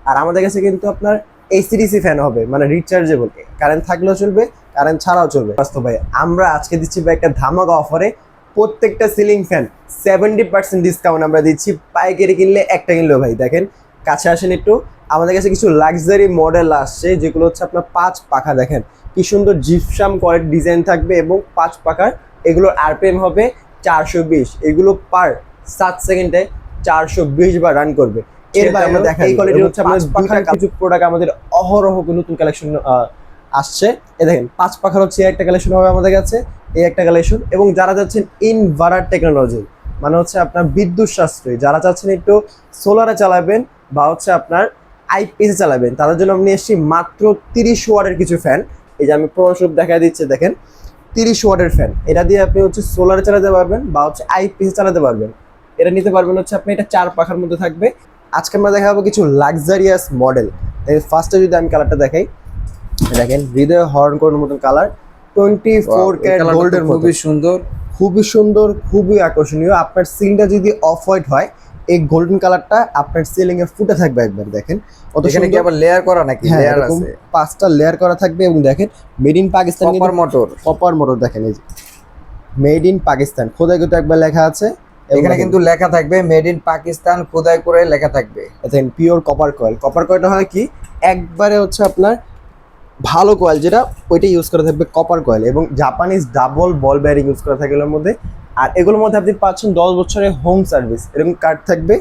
আর আমাদের কাছে কিন্তু আপনার এসিডিসি ফ্যান হবে, মানে রিচার্জেবল, কারেন্ট থাকলেও চলবে, কারেন্ট ছাড়াও চলবে। বাস্তব ভাই আমরা আজকে দিচ্ছি ভাই একটা ধামাকা অফারে, প্রত্যেকটা সিলিং ফ্যান 70% ডিসকাউন্ট আমরা দিচ্ছি, পাইকারি কিনলে একটা কিনলেও। ভাই দেখেন, কাছে আসেন একটু। আমাদের কাছে কিছু লাক্সারি মডেল আসছে যেগুলো হচ্ছে আপনার 5 পাখা, দেখেন কি সুন্দর জিপসাম কোয়ালিটি ডিজাইন থাকবে এবং 5 পাখার। এগুলোর আরপিএম হবে 420, এগুলো পার 7 সেকেন্ডে 420 বার রান করবে। এর বাইরে আমরা দেখাই এই কোয়ালিটির হচ্ছে আমাদের দুইটা কিছু প্রোডাক্ট আমাদের অহরহ নতুন কালেকশন আসছে। এই দেখেন 5 পাখার হচ্ছে একটা কালেকশন হবে আমাদের কাছে, এই একটা কালেকশন। এবং যারা যাচ্ছেন ইনভার্টার টেকনোলজি, মানে হচ্ছে আপনার বিদ্যুৎ সাশ্রয়ী, যারা চাচ্ছেন একটু সোলারে চালাবেন বা হচ্ছে আপনার আইপিএসে চালাবেন, তাদের জন্য আমি এসেছি মাত্র 30 ওয়াটের কিছু ফ্যান। এই যে আমি প্রমাণস্বরূপ দেখা দিচ্ছি, দেখেন 30 ওয়াটের ফ্যান। এটা দিয়ে আপনি হচ্ছে সোলারে চালাতে পারবেন বা হচ্ছে আইপিএসে চালাতে পারবেন। এটা নিতে পারবেন হচ্ছে আপনি, এটা 4 পাখার মধ্যে থাকবে। আজকে আমরা দেখাবো কিছু লাক্সারিয়াস মডেল। ফার্স্টে যদি আমি কালারটা দেখাই, দেখেন হৃদয় হরণ করার মতন কালার, 24 ক্যারেট গোল্ডের মতো, খুবই সুন্দর, খুবই সুন্দর, খুবই আকর্ষণীয়। আপনার সিলিংটা যদি অফ হোয়াইট হয়, এই গোল্ডেন কালারটা আপনার সিলিং এ ফুটে থাকবে একবার। দেখেন কত এখানে কি সুন্দর, আবার লেয়ার করা নাকি? হ্যাঁ, লেয়ার এরকম আছে, 5টা লেয়ার করা থাকবে। এবং দেখেন made in Pakistan, copper motor, copper motor, দেখেন এই যে মেড ইন পাকিস্তান খোদাই কিন্তু একবার লেখা আছে। এখানে কিন্তু লেখা থাকবে মেড ইন পাকিস্তান, খোদাই করে লেখা থাকবে। দেখেন পিওর কপার কয়েল। কপার কয়েলটা হয় কি একবারে হচ্ছে আপনার ভালো কয়েল, যেটা ওইটা ইউজ করা থাকবে কপার কয়েল, এবং জাপানিজ ডাবল বল ব্যারিং ইউজ করা থাকে এগুলোর মধ্যে। আর এগুলোর মধ্যে আপনি পাচ্ছেন 10 বছরের হোম সার্ভিস, এরকম কার্ড থাকবে।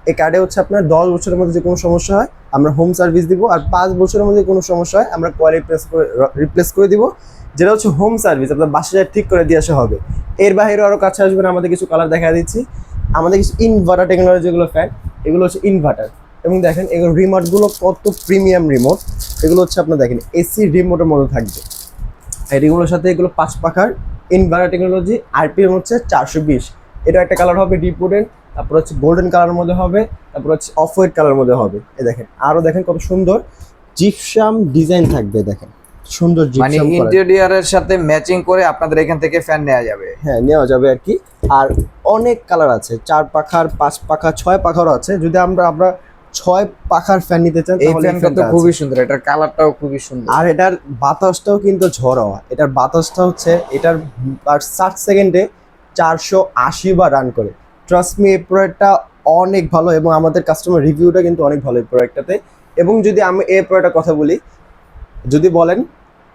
এই কার্ডে হচ্ছে আপনার 10 বছরের মধ্যে যে কোনো সমস্যা হয় আমরা হোম সার্ভিস দিব, আর 5 বছরের মধ্যে কোনো সমস্যা হয় আমরা কয়েল রিপ্লেস করে দিব, যেটা হচ্ছে হোম সার্ভিস, আপনার বাসায় ঠিক করে দিয়ে আসা হবে। এর বাইরে আরও কাছে আসবেন, আমাদের কিছু কালার দেখা দিচ্ছি। আমাদের কিছু ইনভার্টার টেকনোলজি যেগুলো ফ্যান, এগুলো হচ্ছে ইনভার্টার। এবং দেখেন এগুলো রিমোটগুলো কত প্রিমিয়াম রিমোট। এগুলো হচ্ছে আপনার দেখেন এসি রিমোটের মধ্যে থাকবে। এই রিমোটের সাথে এগুলো 5 পাখার ইনভার্টার টেকনোলজি, আরপিএম হচ্ছে 420। এটা একটা কালার হবে ডিপ উডেন, তারপর হচ্ছে গোল্ডেন কালারের মধ্যে হবে, তারপর হচ্ছে অফ হোয়াইট কালারের মধ্যে হবে। এই দেখেন আরও দেখেন কত সুন্দর জিপসাম ডিজাইন থাকবে, দেখেন সুন্দর মানে জিপসাম, ইন্টেরিয়রের সাথে ম্যাচিং করে আপনাদের এখান থেকে ফ্যান নেওয়া যাবে। হ্যাঁ নেওয়া যাবে আর কি। আর অনেক কালার আছে, 4 পাখার, 5 পাখা, 6 পাখারও আছে। যদি আমরা 6 পাখার ফ্যান নিতে চান এই তাহলে ফ্যানটা তো খুবই সুন্দর, এটার কালারটাও খুবই সুন্দর। আর এটার বাতাসটাও কিন্তু ঝড় হওয়া। এটার বাতাসটা হচ্ছে এটার 60 সেকেন্ডে 480 বার রান করে। ট্রাস্ট মি, এই প্রোডাক্টটা অনেক ভালো এবং আমাদের কাস্টমার রিভিউটা কিন্তু অনেক ভালো এই প্রোডাক্টটাতে। এবং যদি আমি এই প্রোডাক্টের কথা বলি, যদি বলেন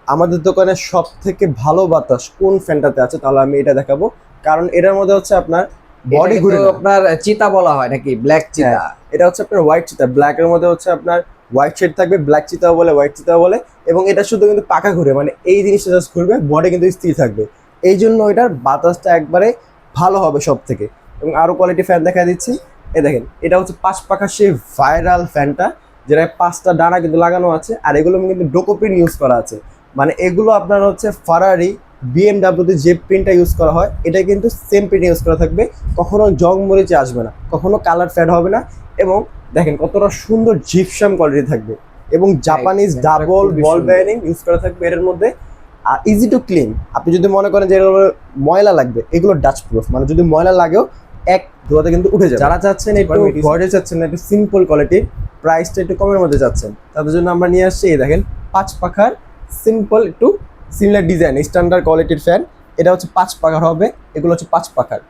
আমাদের দোকানে সব থেকে ভালো বাতাস কোন ফ্যানটাতে আছে, তাহলে আমি এটা দেখাবো। কারণ এটার মধ্যে হচ্ছে আপনার বডি ঘুরে না। আপনার চিতা বলা হয় নাকি? ব্ল্যাক চিতা। এটা হচ্ছে আপনার হোয়াইট চিতা, ব্ল্যাকের মধ্যে হচ্ছে আপনার হোয়াইট শেড থাকবে, ব্ল্যাক চিতাও বলে, হোয়াইট চিতাও বলে। এবং এটা শুধু কিন্তু পাখা ঘুরে, মানে এই জিনিসটা জাস্ট ঘুরবে, বডি কিন্তু স্থির থাকবে। এই জন্য এটার বাতাসটা একবারে ভালো হবে সব থেকে। এবং আরও কোয়ালিটি ফ্যান দেখা দিচ্ছি। এই দেখেন এটা হচ্ছে 5 পাখার সেই ভাইরাল ফ্যানটা, যেটা 5টা ডানা কিন্তু লাগানো আছে। আর এগুলো কিন্তু ডোকো প্রিন্ট ইউজ করা আছে, মানে এগুলো আপনার হচ্ছে ফারারি, বিএমডাব্লিউতে যে প্রিন্টটা ইউজ করা হয় এটা কিন্তু সেম প্রিন্ট ইউজ করা থাকবে। কখনো জং মরিচে আসবে না, কখনো কালার ফেড হবে না। এবং দেখেন কতটা সুন্দর জিপসাম কোয়ালিটি থাকবে, এবং জাপানিজ ডাবল বল বেয়ারিং ইউজ করা থাকবে এর মধ্যে। আর ইজি টু ক্লিন। আপনি যদি মনে করেন যে এগুলো ময়লা লাগবে, এগুলো ডাস্ট প্রুফ, মানে যদি ময়লা লাগেও এক ধোয়াতে কিন্তু উঠে যাবে। যারা চাচ্ছেন একটু গর্জিয়াস চাচ্ছেন না, একটু সিম্পল কোয়ালিটির, প্রাইসটা একটু কমের মধ্যে যাচ্ছেন, তাদের জন্য আমরা নিয়ে আসছি এই দেখেন 5 পাখার সিম্পল একটু সিমিলার ডিজাইন স্ট্যান্ডার্ড কোয়ালিটির ফ্যান। এটা হচ্ছে 5 পাখার হবে, এগুলো হচ্ছে 5 পাখার।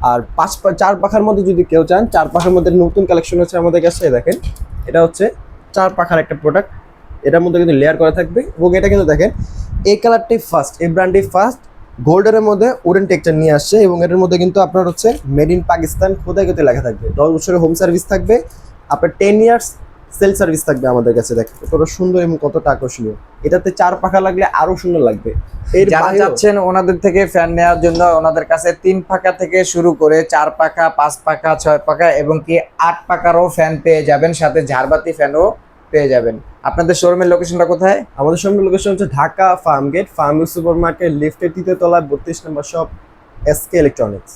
আর 4 পাখার মধ্যে যদি কেউ চান, 4 পাখার মধ্যে নতুন কালেকশন হচ্ছে আমাদের কাছে। দেখেন এটা হচ্ছে 4 পাখার একটা প্রোডাক্ট, এটার মধ্যে কিন্তু লেয়ার করা থাকবে। এবং এটা কিন্তু দেখেন এই কালারটি ফার্স্ট, এই ব্র্যান্ডটি ফার্স্ট গোল্ডের মধ্যে উডেন টেক্সচার নিয়ে আসছে। এবং এটার মধ্যে কিন্তু আপনার হচ্ছে মেড ইন পাকিস্তান খোদাই করতে লেখা থাকবে। 10 বছরের হোম সার্ভিস থাকবে, আপনার 10 ইয়ার্স সেল সার্ভিস থাকবে আমাদের কাছে। দেখেন কতটা সুন্দর এবং কতটা আকর্ষণীয়। এটাতে 4 পাখা লাগলে আরো সুন্দর লাগবে। যারা চাচ্ছেন ওনাদের থেকে ফ্যান নেওয়ার জন্য, ওনাদের কাছে 3 পাখা থেকে শুরু করে 4 পাখা, 5 পাখা, 6 পাখা এবং কি 8 পাখারও ফ্যান পেয়ে যাবেন, সাথে ঝাড়বাতি ফ্যানও পেয়ে যাবেন। আপনাদের শোরুমের লোকেশনটা কোথায়? আমাদের শোরুমের লোকেশন হচ্ছে Dhaka Farmgate, farm super market, লিফটের 3য় তলায় 32 নম্বর শপ, এসকে ইলেকট্রনিক্স।